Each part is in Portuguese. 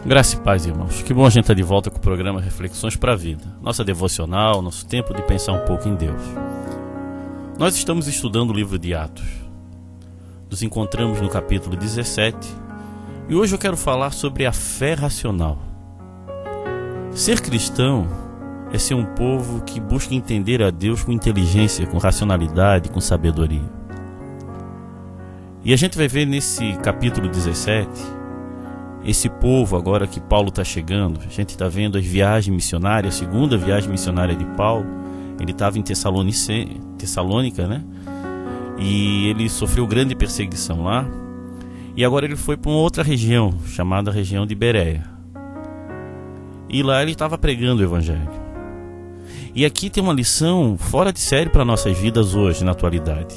Graça e paz, irmãos. Que bom a gente estar de volta com o programa Reflexões para a Vida. Nossa devocional, nosso tempo de pensar um pouco em Deus. Nós estamos estudando o livro de Atos. Nos encontramos no capítulo 17 e hoje eu quero falar sobre a fé racional. Ser cristão é ser um povo que busca entender a Deus com inteligência, com racionalidade, com sabedoria. E a gente vai ver nesse capítulo 17... esse povo agora que Paulo está chegando, a gente está vendo as viagens missionárias, a segunda viagem missionária de Paulo. Ele estava em Tessalônica, né? E ele sofreu grande perseguição lá. E agora ele foi para uma outra região, chamada região de Bereia. E lá ele estava pregando o Evangelho. E aqui tem uma lição fora de série para nossas vidas hoje, na atualidade.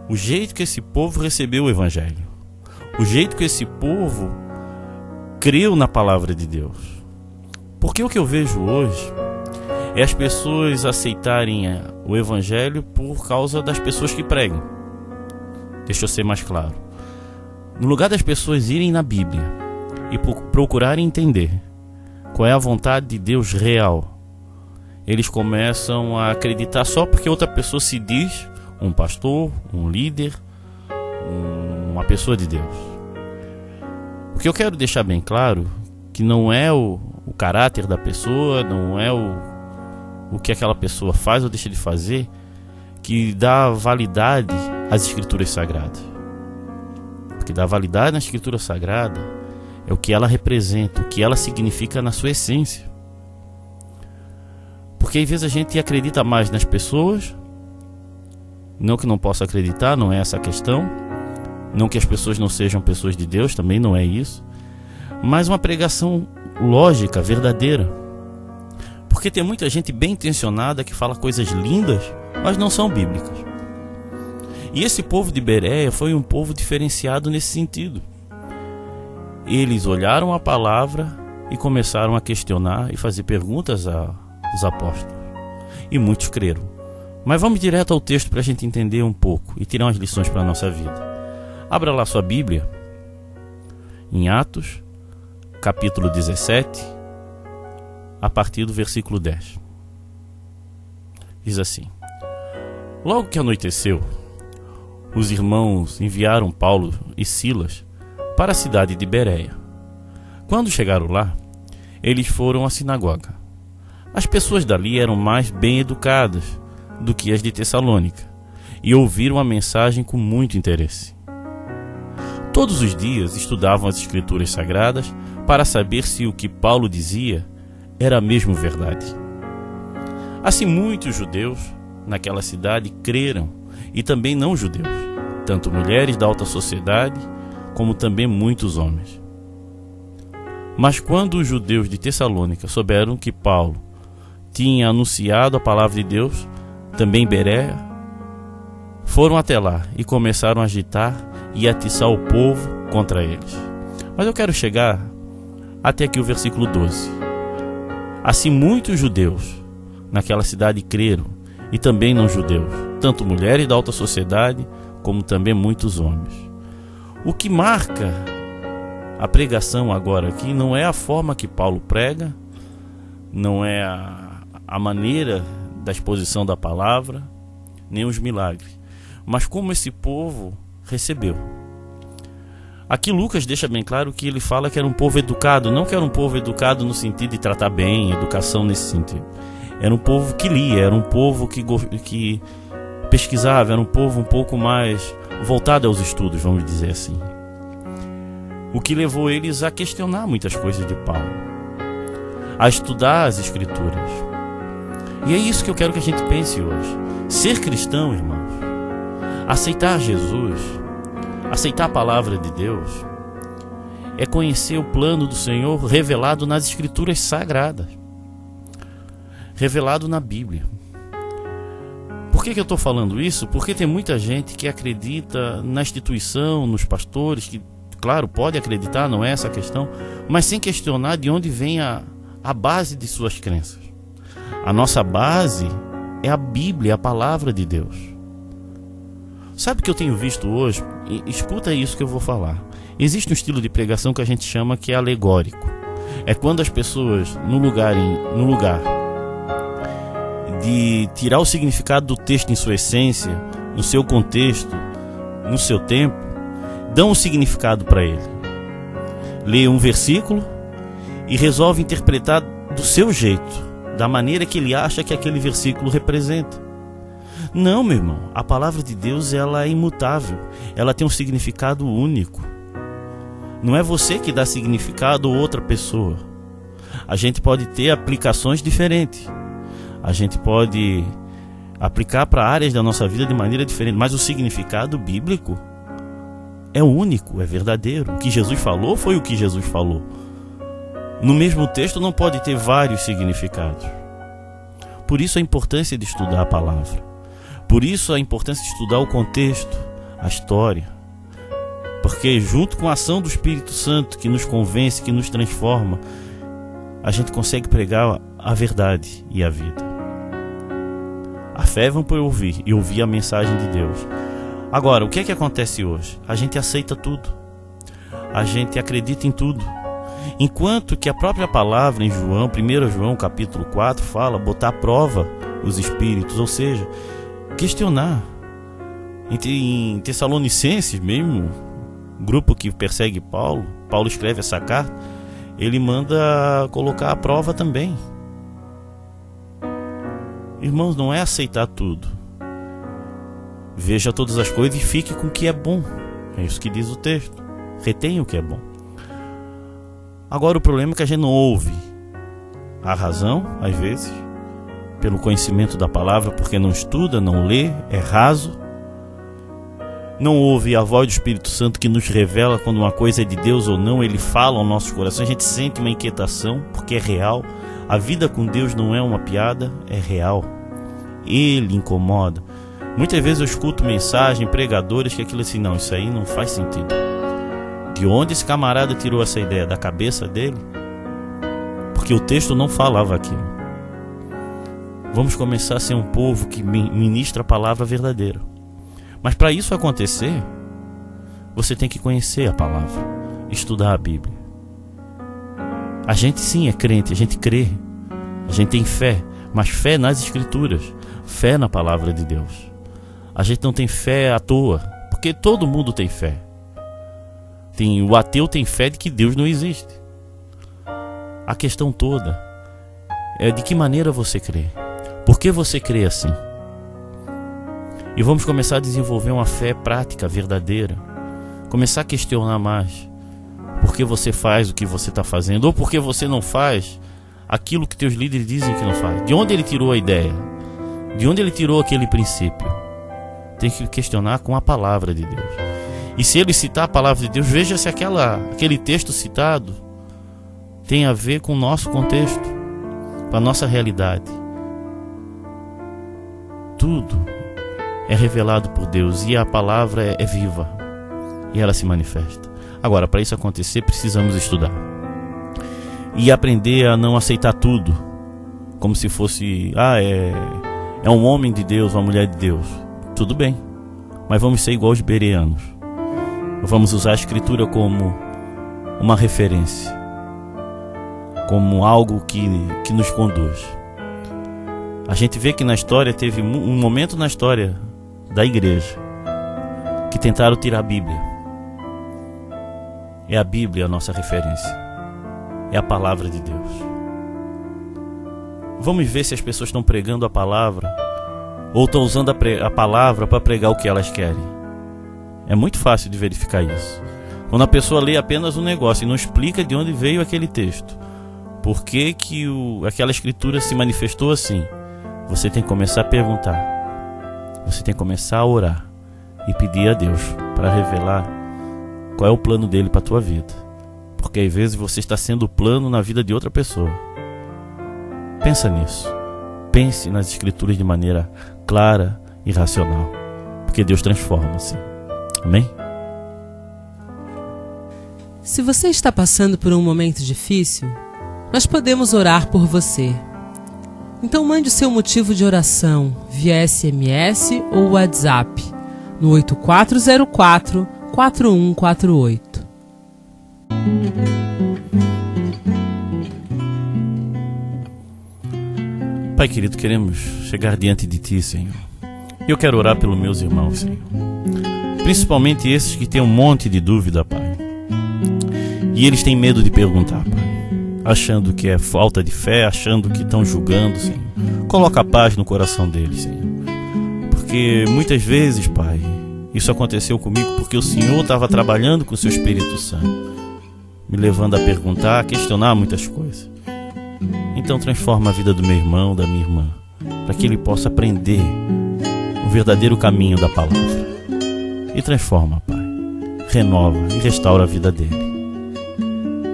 O jeito que esse povo recebeu o Evangelho. O jeito que esse povo creu na palavra de Deus. Porque o que eu vejo hoje é as pessoas aceitarem o Evangelho por causa das pessoas que pregam. Deixa eu ser mais claro. No lugar das pessoas irem na Bíblia e procurarem entender qual é a vontade de Deus real, eles começam a acreditar só porque outra pessoa se diz um pastor, um líder, uma pessoa de Deus. O que eu quero deixar bem claro que não é o caráter da pessoa, não é o que aquela pessoa faz ou deixa de fazer que dá validade às Escrituras Sagradas. O que dá validade na Escritura Sagrada é o que ela representa, o que ela significa na sua essência. Porque às vezes a gente acredita mais nas pessoas, não que não possa acreditar, não é essa a questão. Não que as pessoas não sejam pessoas de Deus, também não é isso. Mas uma pregação lógica, verdadeira. Porque tem muita gente bem intencionada que fala coisas lindas, mas não são bíblicas. E esse povo de Bereia foi um povo diferenciado nesse sentido. Eles olharam a palavra e começaram a questionar e fazer perguntas aos apóstolos. E muitos creram. Mas vamos direto ao texto para a gente entender um pouco e tirar umas lições para a nossa vida. Abra lá sua Bíblia, em Atos, capítulo 17, a partir do versículo 10. Diz assim: Logo que anoiteceu, os irmãos enviaram Paulo e Silas para a cidade de Bereia. Quando chegaram lá, eles foram à sinagoga. As pessoas dali eram mais bem educadas do que as de Tessalônica e ouviram a mensagem com muito interesse. Todos os dias estudavam as Escrituras Sagradas para saber se o que Paulo dizia era mesmo verdade. Assim, muitos judeus naquela cidade creram, e também não judeus, tanto mulheres da alta sociedade, como também muitos homens. Mas quando os judeus de Tessalônica souberam que Paulo tinha anunciado a palavra de Deus, também em Bereia, foram até lá e começaram a agitar e atiçar o povo contra eles. Mas eu quero chegar até aqui o versículo 12. Assim muitos judeus naquela cidade creram, e também não judeus, tanto mulheres da alta sociedade, como também muitos homens. O que marca a pregação agora aqui não é a forma que Paulo prega, não é a maneira da exposição da palavra, nem os milagres, mas como esse povo recebeu. Aqui Lucas deixa bem claro que ele fala que era um povo educado, não que era um povo educado no sentido de tratar bem, educação nesse sentido. Era um povo que lia, era um povo que pesquisava, era um povo um pouco mais voltado aos estudos, vamos dizer assim. O que levou eles a questionar muitas coisas de Paulo, a estudar as Escrituras. E é isso que eu quero que a gente pense hoje. Ser cristão, irmãos, aceitar Jesus, aceitar a palavra de Deus, é conhecer o plano do Senhor revelado nas Escrituras Sagradas, revelado na Bíblia. Por que eu estou falando isso? Porque tem muita gente que acredita na instituição, nos pastores, que, claro, pode acreditar, não é essa a questão, mas sem questionar de onde vem a base de suas crenças. A nossa base é a Bíblia, a palavra de Deus. Sabe o que eu tenho visto hoje? Escuta isso que eu vou falar. Existe um estilo de pregação que a gente chama que é alegórico. É quando as pessoas, no lugar de tirar o significado do texto em sua essência, no seu contexto, no seu tempo, dão um significado para ele. Lê um versículo e resolve interpretar do seu jeito, da maneira que ele acha que aquele versículo representa. Não, meu irmão, a palavra de Deus, ela é imutável, ela tem um significado único. Não é você que dá significado ou outra pessoa. A gente pode ter aplicações diferentes, a gente pode aplicar para áreas da nossa vida de maneira diferente, mas o significado bíblico é único, é verdadeiro. O que Jesus falou foi o que Jesus falou. No mesmo texto não pode ter vários significados. Por isso a importância de estudar a palavra. Por isso a importância de estudar o contexto, a história. Porque junto com a ação do Espírito Santo que nos convence, que nos transforma, a gente consegue pregar a verdade e a vida. A fé vem por ouvir e ouvir a mensagem de Deus. Agora, o que é que acontece hoje? A gente aceita tudo. A gente acredita em tudo. Enquanto que a própria palavra em João, 1 João capítulo 4, fala botar à prova os espíritos, ou seja, questionar. Em Tessalonicenses mesmo, grupo que persegue Paulo escreve essa carta, ele manda colocar à prova também. Irmãos, não é aceitar tudo. Veja todas as coisas e fique com o que é bom. É isso que diz o texto. Retenha o que é bom. Agora o problema é que a gente não ouve a razão, às vezes, pelo conhecimento da palavra, porque não estuda, não lê, é raso. Não ouve a voz do Espírito Santo que nos revela quando uma coisa é de Deus ou não. Ele fala ao nosso coração, a gente sente uma inquietação, porque é real. A vida com Deus não é uma piada, é real. Ele incomoda. Muitas vezes eu escuto mensagem, pregadores, que aquilo assim, não, isso aí não faz sentido. De onde esse camarada tirou essa ideia? Da cabeça dele? Porque o texto não falava aquilo. Vamos começar a ser um povo que ministra a palavra verdadeira. Mas para isso acontecer, você tem que conhecer a palavra, estudar a Bíblia. A gente sim é crente, a gente crê, a gente tem fé, mas fé nas Escrituras, fé na palavra de Deus. A gente não tem fé à toa, porque todo mundo tem fé. O ateu tem fé de que Deus não existe. A questão toda é de que maneira você crê. Por que você crê assim? E vamos começar a desenvolver uma fé prática, verdadeira. Começar a questionar mais. Por que você faz o que você está fazendo? Ou por que você não faz aquilo que teus líderes dizem que não faz? De onde ele tirou a ideia? De onde ele tirou aquele princípio? Tem que questionar com a palavra de Deus. E se ele citar a palavra de Deus, veja se aquele texto citado tem a ver com o nosso contexto, com a nossa realidade. Tudo é revelado por Deus e a palavra é viva e ela se manifesta. Agora, para isso acontecer, precisamos estudar e aprender a não aceitar tudo como se fosse é um homem de Deus, uma mulher de Deus. Tudo bem, mas vamos ser igual aos bereanos. Vamos usar a Escritura como uma referência, como algo que nos conduz. A gente vê que na história teve um momento na história da igreja que tentaram tirar a Bíblia. É a Bíblia a nossa referência, é a palavra de Deus. Vamos ver se as pessoas estão pregando a palavra ou estão usando a palavra para pregar o que elas querem. É muito fácil de verificar isso. Quando a pessoa lê apenas um negócio e não explica de onde veio aquele texto, por que aquela escritura se manifestou assim, você tem que começar a perguntar. Você tem que começar a orar e pedir a Deus para revelar qual é o plano dele para a tua vida. Porque às vezes você está sendo o plano na vida de outra pessoa. Pensa nisso. Pense nas escrituras de maneira clara e racional. Porque Deus transforma-se. Amém? Se você está passando por um momento difícil, nós podemos orar por você. Então mande o seu motivo de oração via SMS ou WhatsApp no 8404-4148. Pai querido, queremos chegar diante de Ti, Senhor. E eu quero orar pelos meus irmãos, Senhor. Principalmente esses que têm um monte de dúvida, Pai. E eles têm medo de perguntar, Pai. Achando que é falta de fé, achando que estão julgando, Senhor. Coloca a paz no coração deles, Senhor. Porque muitas vezes, Pai, isso aconteceu comigo porque o Senhor estava trabalhando com o Seu Espírito Santo, me levando a perguntar, a questionar muitas coisas. Então transforma a vida do meu irmão, da minha irmã, para que ele possa aprender o verdadeiro caminho da palavra. E transforma, Pai. Renova e restaura a vida dele.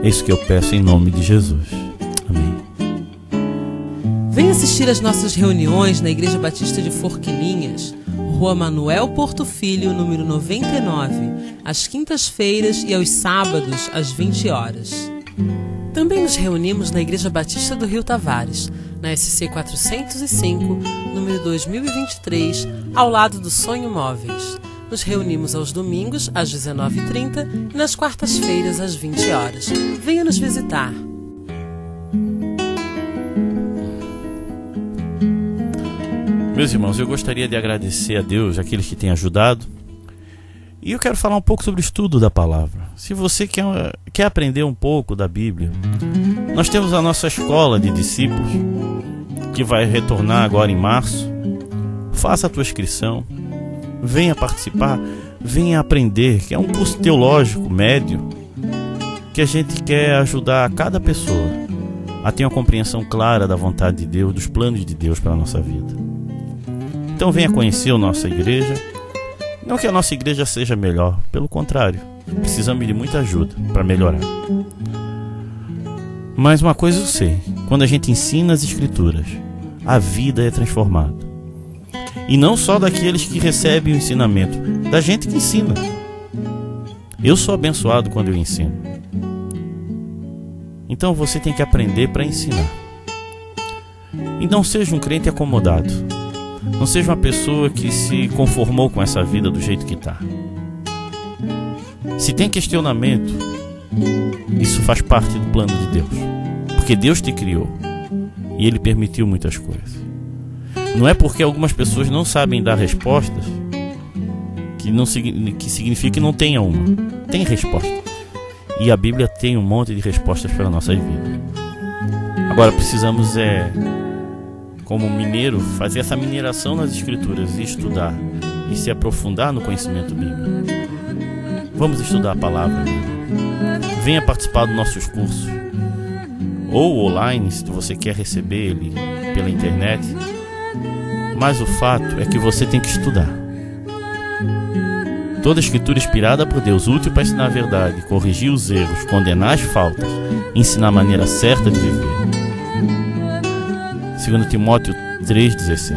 É isso que eu peço em nome de Jesus. Amém. Venha assistir às nossas reuniões na Igreja Batista de Forquilinhas, Rua Manuel Porto Filho, número 99, às quintas-feiras e aos sábados, às 20 horas. Também nos reunimos na Igreja Batista do Rio Tavares, na SC 405, número 2023, ao lado do Sonho Móveis. Nos reunimos aos domingos, às 19h30 e nas quartas-feiras, às 20 horas. Venha nos visitar. Meus irmãos, eu gostaria de agradecer a Deus, aqueles que têm ajudado. E eu quero falar um pouco sobre o estudo da palavra. Se você quer aprender um pouco da Bíblia, nós temos a nossa escola de discípulos, que vai retornar agora em março. Faça a tua inscrição, venha participar, venha aprender, que é um curso teológico médio, que a gente quer ajudar cada pessoa a ter uma compreensão clara da vontade de Deus, dos planos de Deus para a nossa vida. Então venha conhecer a nossa igreja. Não que a nossa igreja seja melhor, pelo contrário, precisamos de muita ajuda para melhorar. Mas uma coisa eu sei, quando a gente ensina as Escrituras, a vida é transformada. E não só daqueles que recebem o ensinamento, da gente que ensina. Eu sou abençoado quando eu ensino. Então você tem que aprender para ensinar. E não seja um crente acomodado. Não seja uma pessoa que se conformou com essa vida do jeito que está. Se tem questionamento, isso faz parte do plano de Deus. Porque Deus te criou e Ele permitiu muitas coisas. Não é porque algumas pessoas não sabem dar respostas que significa que não tenha uma. Tem resposta. E a Bíblia tem um monte de respostas para a nossa vida. Agora precisamos como mineiro, fazer essa mineração nas Escrituras e estudar e se aprofundar no conhecimento bíblico. Vamos estudar a palavra. Venha participar dos nossos cursos, ou online, se você quer receber ele pela internet. Mas o fato é que você tem que estudar. Toda Escritura inspirada por Deus, útil para ensinar a verdade, corrigir os erros, condenar as faltas, ensinar a maneira certa de viver. 2 Timóteo 3,16.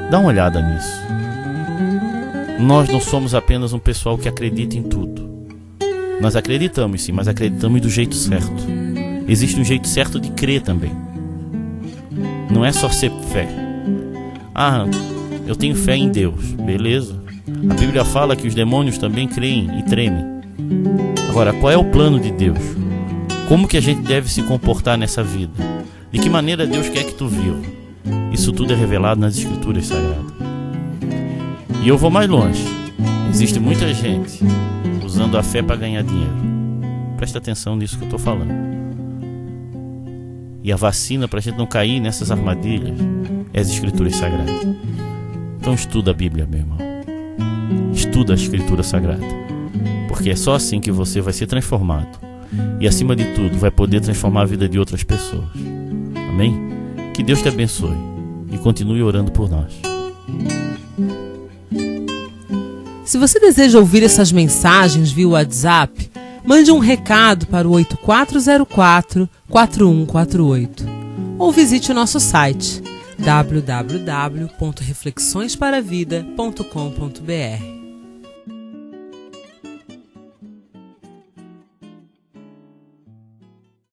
Dá uma olhada nisso. Nós não somos apenas um pessoal que acredita em tudo. Nós acreditamos sim, mas acreditamos do jeito certo. Existe um jeito certo de crer também. Não é só ser fé. Eu tenho fé em Deus. Beleza. A Bíblia fala que os demônios também creem e tremem. Agora, qual é o plano de Deus? Como que a gente deve se comportar nessa vida? De que maneira Deus quer que tu viva? Isso tudo é revelado nas Escrituras Sagradas. E eu vou mais longe. Existe muita gente usando a fé para ganhar dinheiro. Presta atenção nisso que eu estou falando. E a vacina para a gente não cair nessas armadilhas é as Escrituras Sagradas. Então estuda a Bíblia, meu irmão. Estuda a Escritura Sagrada. Porque é só assim que você vai ser transformado. E acima de tudo, vai poder transformar a vida de outras pessoas. Amém? Que Deus te abençoe e continue orando por nós. Se você deseja ouvir essas mensagens via WhatsApp, mande um recado para o 8404-4148 ou visite o nosso site www.reflexõesparavida.com.br.